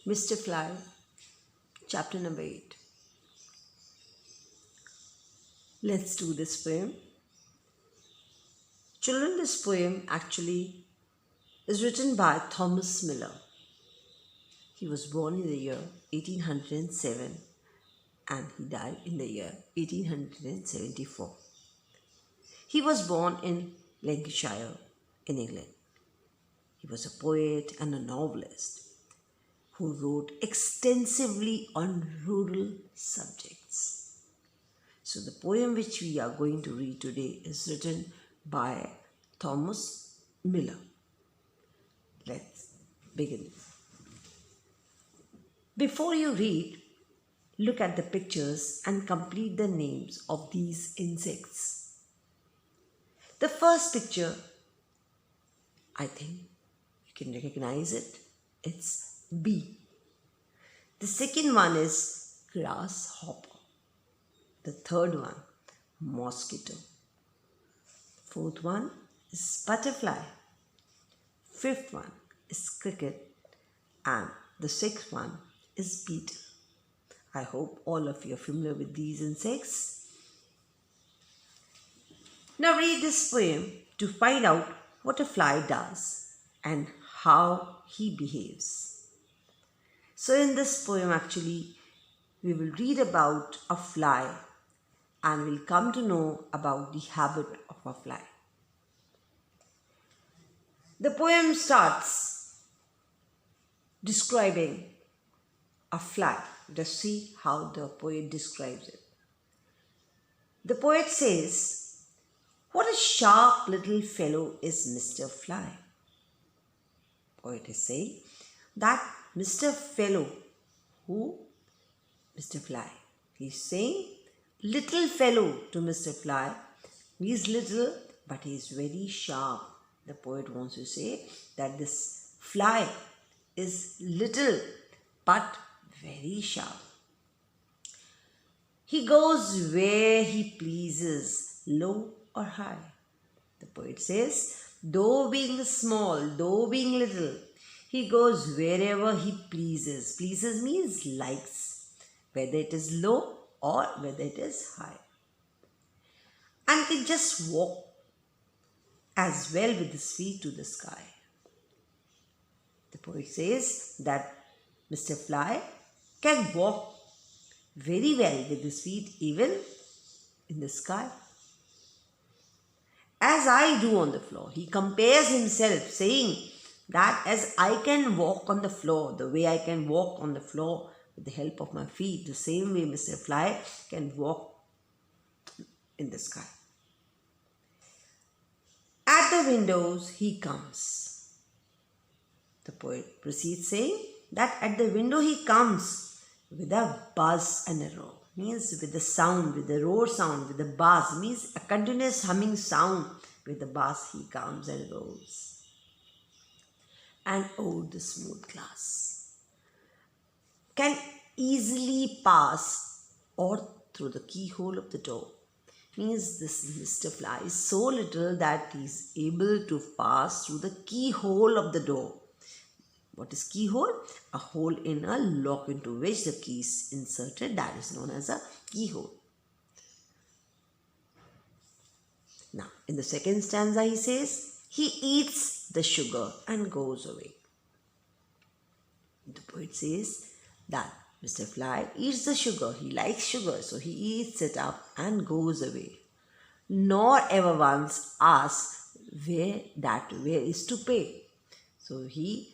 Mr. Fly, chapter number 8. Let's do this poem. Children, this poem actually is written by Thomas Miller. He was born in the year 1807 and he died in the year 1874. He was born in Lancashire in England. He was a poet and a novelist who wrote extensively on rural subjects. So the poem which we are going to read today is written by Thomas Miller. Let's begin. Before you read, look at the pictures and complete the names of these insects. The first picture, I think you can recognize it. It's bee. The second one is grasshopper. The third one, mosquito. Fourth one is butterfly. Fifth one is cricket. And the sixth one is beetle. I hope all of you are familiar with these insects. Now read this poem to find out what a fly does and how he behaves. So in this poem actually we will read about a fly and we'll come to know about the habit of a fly. The poem starts describing a fly. Let's see how the poet describes it. The poet says, "What a sharp little fellow is Mr. Fly." Poet is saying that Mr. Fellow, who? Mr. Fly. He's saying little fellow to Mr. Fly. He's little but he's very sharp. The poet wants to say that this fly is little but very sharp. He goes where he pleases, low or high. The poet says, though being small, though being little, he goes wherever he pleases. Pleases means likes, whether it is low or whether it is high. And can just walk as well with his feet to the sky. The poet says that Mr. Fly can walk very well with his feet even in the sky. As I do on the floor. He compares himself saying that as I can walk on the floor, the way I can walk on the floor with the help of my feet, the same way Mr. Fly can walk in the sky. At the windows he comes. The poet proceeds saying that at the window he comes with a buzz and a roar. Means with the sound, with the roar sound, with the buzz. Means a continuous humming sound. With the buzz he comes and roars. And over the smooth glass. Can easily pass or through the keyhole of the door. Means this Mr. Fly is so little that he is able to pass through the keyhole of the door. What is keyhole? A hole in a lock into which the key is inserted. That is known as a keyhole. Now, in the second stanza he says, he eats the sugar and goes away. The poet says that Mr. Fly eats the sugar. He likes sugar, so he eats it up and goes away. Nor ever once asks where is to pay. So he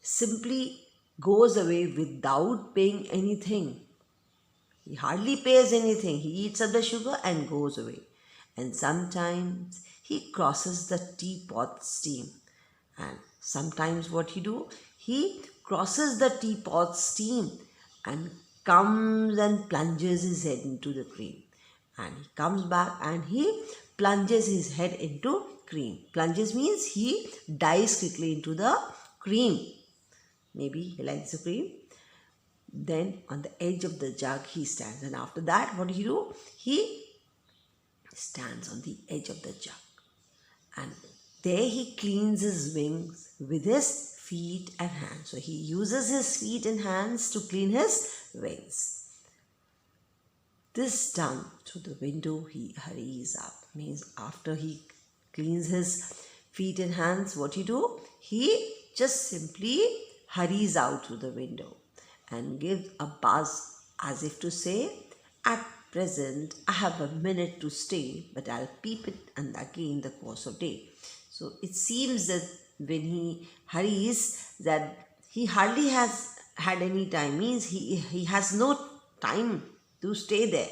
simply goes away without paying anything. He hardly pays anything. He eats up the sugar and goes away. And sometimes he crosses the teapot steam. And sometimes what he do? He crosses the teapot steam and comes and plunges his head into the cream. And he comes back and he plunges his head into cream. Plunges means he dives quickly into the cream. Maybe he likes the cream. Then on the edge of the jug he stands. And after that, what do he do? He stands on the edge of the jug. And There he cleans his wings with his feet and hands. So he uses his feet and hands to clean his wings. This done, to the window he hurries up. Means after he cleans his feet and hands, what he do? He just simply hurries out through the window and gives a buzz as if to say, at present I have a minute to stay, but I'll peep it and again the course of day. So it seems that when he hurries, that he hardly has had any time. Means he has no time to stay there.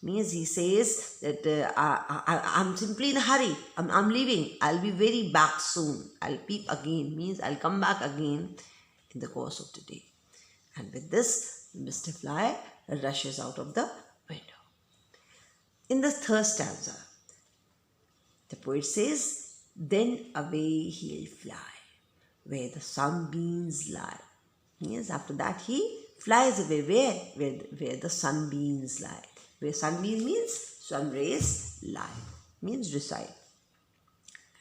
Means he says that I'm simply in a hurry. I'm leaving. I'll be very back soon. I'll peep again. Means I'll come back again in the course of the day. And with this, Mr. Fly rushes out of the window. In the third stanza, the poet says, then away he'll fly, where the sunbeams lie. Yes, after that he flies away. Where the sunbeams lie. Where sunbeam means sun rays lie. Means reside.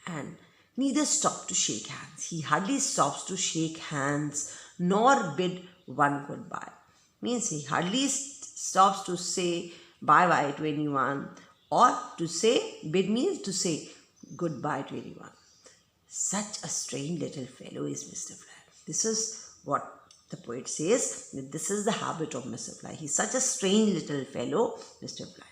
And neither stop to shake hands. He hardly stops to shake hands nor bid one goodbye. Means he hardly stops to say bye-bye to anyone, or to say, bid means to say goodbye to anyone. Such a strange little fellow is Mr. Fly. This is what the poet says, that this is the habit of Mr. Fly. He's such a strange little fellow, Mr. Fly,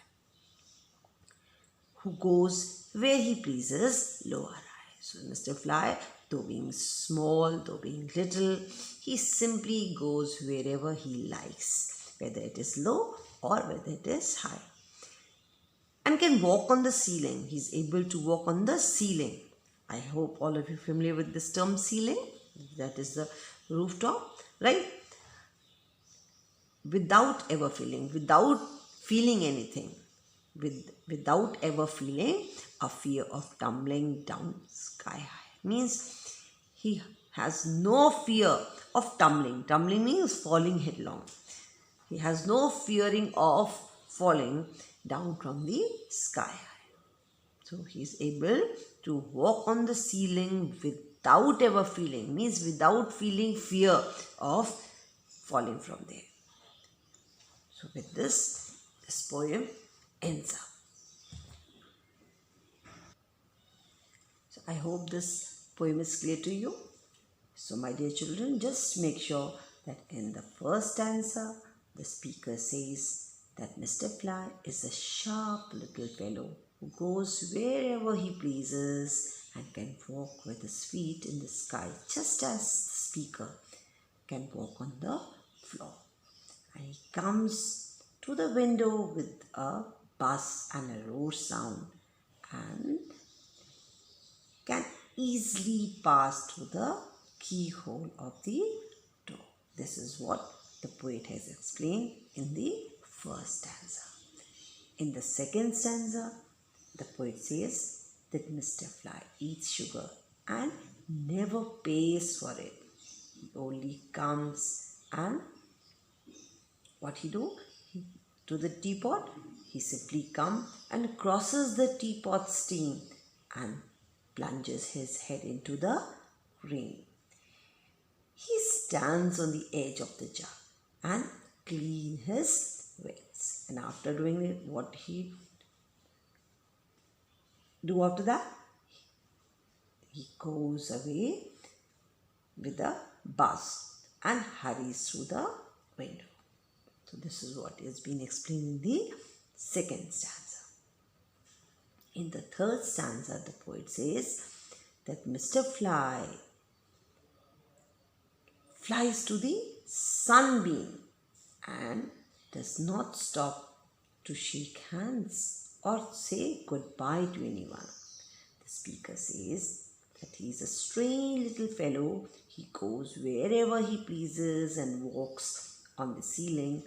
who goes where he pleases, low or high. So Mr. Fly, though being small, though being little, he simply goes wherever he likes, whether it is low or whether it is high. And can walk on the ceiling. He's able to walk on the ceiling. I hope all of you are familiar with this term ceiling. That is the rooftop, right? Without ever feeling anything. Without ever feeling a fear of tumbling down sky high. Means he has no fear of tumbling. Tumbling means falling headlong. He has no fearing of falling down from the sky high. So he is able to walk on the ceiling without ever feeling. Means without feeling fear of falling from there. So with this poem ends up. So I hope this poem is clear to you. So my dear children, just make sure that in the first stanza, the speaker says that Mr. Fly is a sharp little fellow who goes wherever he pleases and can walk with his feet in the sky, just as the speaker can walk on the floor. And he comes to the window with a buzz and a roar sound and can easily pass through the keyhole of the door. This is what the poet has explained in the first stanza. In the second stanza, the poet says that Mr. Fly eats sugar and never pays for it. He only comes and what he do? To the teapot, he simply comes and crosses the teapot steam and plunges his head into the rain. He stands on the edge of the jar and clean his wings. And after doing it, what he do after that? He goes away with a buzz and hurries through the window. So this is what has been explained in the second stanza. In the third stanza, the poet says that Mr. Fly flies to the sunbeam and does not stop to shake hands or say goodbye to anyone. The speaker says that he is a strange little fellow. He goes wherever he pleases and walks on the ceiling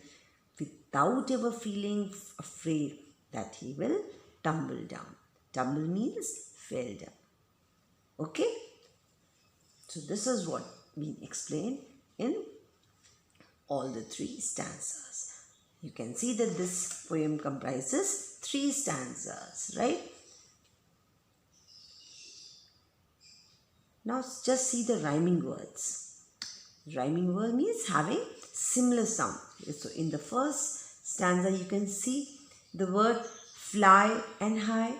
without ever feeling afraid that he will tumble down. Tumble means fell down. Okay? So this is what been explained in all the three stanzas. You can see that this poem comprises three stanzas, right? Now just see the rhyming words. Rhyming word means having similar sound. So in the first stanza you can see the word fly and high,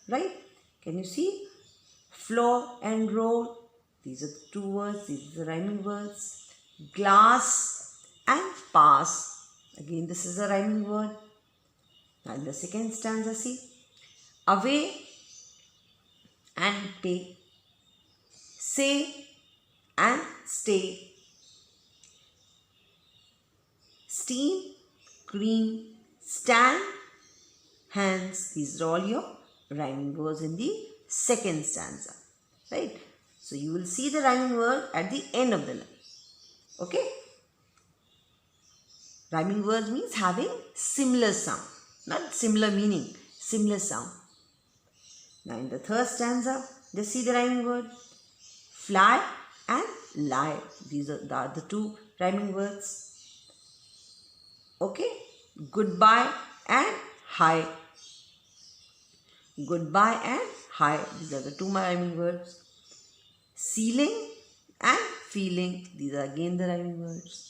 right? Can you see? Floor and roll. These are the two words. These are the rhyming words. Glass and pass. Again, this is a rhyming word. Now in the second stanza, see. Away and pay. Say and stay. Steam, cream, stand, hands. These are all your rhyming words in the second stanza. Right? So you will see the rhyming word at the end of the line. Okay? Rhyming words means having similar sound. Not similar meaning, similar sound. Now in the third stanza, just see the rhyming word. Fly and lie. These are the two rhyming words. Okay? Goodbye and hi. Goodbye and hi. These are the two rhyming words. Ceiling and feeling. These are again the rhyming words.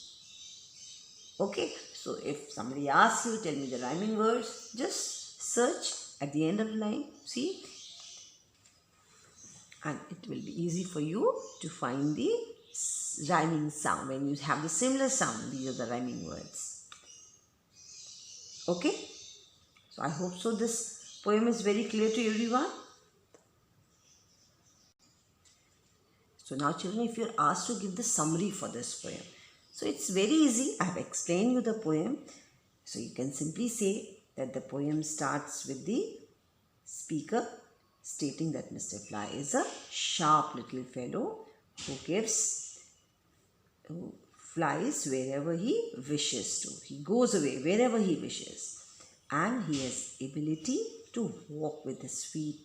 Okay, so if somebody asks you, tell me the rhyming words, just search at the end of the line, see, and it will be easy for you to find the rhyming sound. When you have the similar sound, these are the rhyming words. Okay, so I hope so this poem is very clear to everyone. So now children, if you're asked to give the summary for this poem, so it's very easy. I have explained you the poem. So you can simply say that the poem starts with the speaker stating that Mr. Fly is a sharp little fellow who flies wherever he wishes to. He goes away wherever he wishes. And he has ability to walk with his feet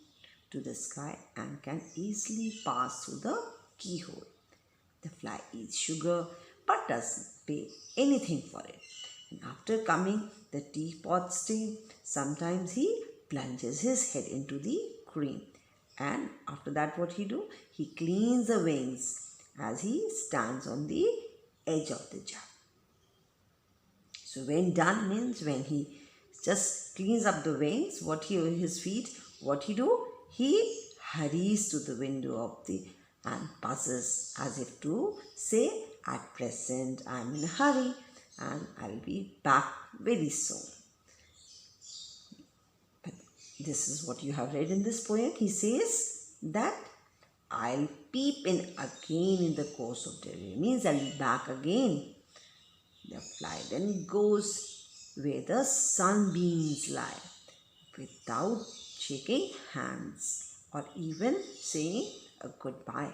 to the sky and can easily pass through the keyhole. The fly eats sugar but doesn't pay anything for it. And after coming the teapot stain, sometimes he plunges his head into the cream. And after that what he do? He cleans the wings as he stands on the edge of the jug. So when done means when he just cleans up the wings, his feet, what he do? He hurries to the window and buzzes as if to say, at present I am in a hurry and I will be back very soon. But this is what you have read in this poem. He says that I'll peep in again in the course of the day. Means I'll be back again. The fly then goes where the sunbeams lie without shaking hands or even saying a goodbye.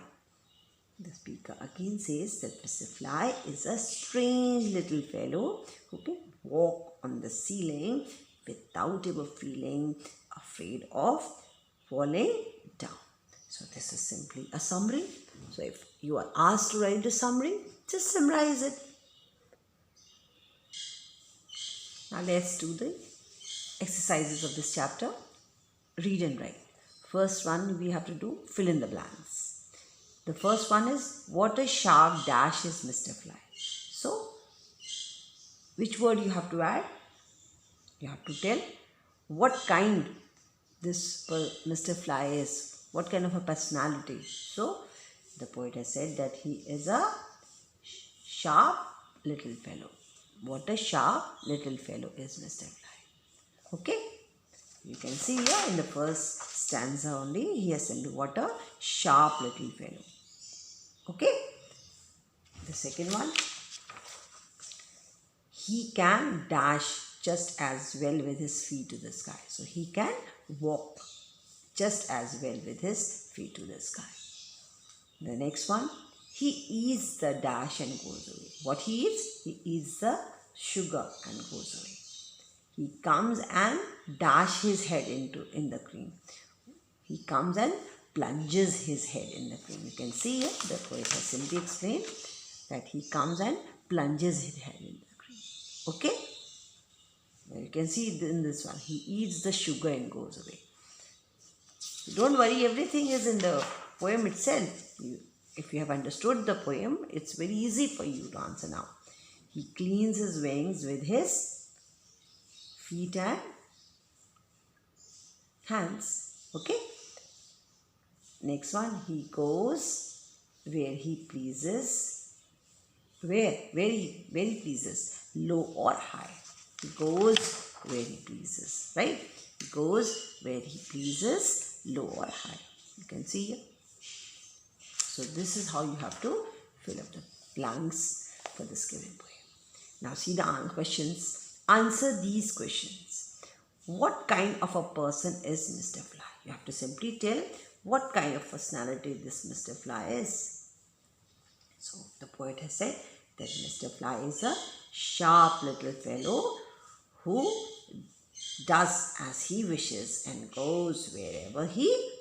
The speaker again says that Mr. Fly is a strange little fellow who can walk on the ceiling without ever feeling afraid of falling down. So this is simply a summary. So if you are asked to write a summary, just summarize it. Now let's do the exercises of this chapter. Read and write. First one we have to do fill in the blanks. The first one is, what a sharp dash is Mr. Fly. So, which word you have to add? You have to tell what kind this Mr. Fly is. What kind of a personality. So, the poet has said that he is a sharp little fellow. What a sharp little fellow is Mr. Fly. Okay? You can see here in the first stanza only, he has said what a sharp little fellow. Okay? The second one, he can dash just as well with his feet to the sky. So he can walk just as well with his feet to the sky. The next one, he eats the dash and goes away. What he eats? He eats the sugar and goes away. He comes and dash his head in the cream. He comes and plunges his head in the cream. You can see here, the poet has simply explained that he comes and plunges his head in the cream. Okay? Now you can see in this one, he eats the sugar and goes away. Don't worry, everything is in the poem itself. If you have understood the poem, it's very easy for you to answer now. He cleans his wings with his feet and hands. Okay? Next one, he goes where he pleases. Where he pleases, low or high. He goes where he pleases, right? He goes where he pleases, low or high. You can see here. So this is how you have to fill up the blanks for this given poem. Now see the questions. Answer these questions. What kind of a person is Mr. Fly? You have to simply tell what kind of personality this Mr. Fly is. So the poet has said that Mr. Fly is a sharp little fellow who does as he wishes and goes wherever he